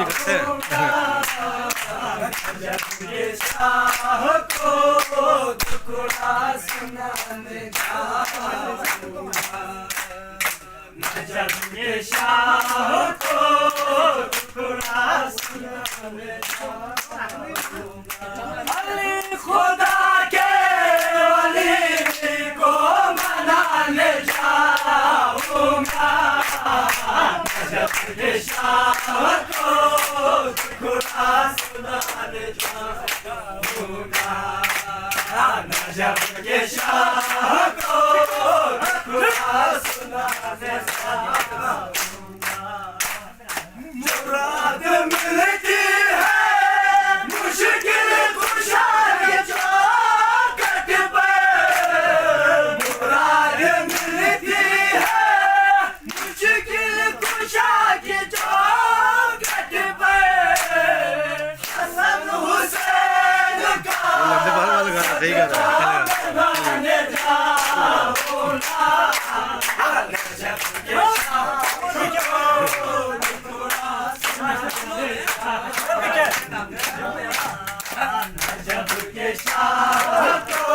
भी करते हैं। खुदा के वली को मनाने जाऊंगा, नजफ के शाह को खुदा सुनाने जाऊंगा, नजफ के शाह को खुदा सुनाने जाऊंगा। मुराद मिलती है मुश्किल कुशा के चौखट पे, मुराद मिलती है मुश्किल कुशा के चौखट पे, हसन हुसैन का बनाने जाऊंगा, नजफ के शाह नजफ के शाह को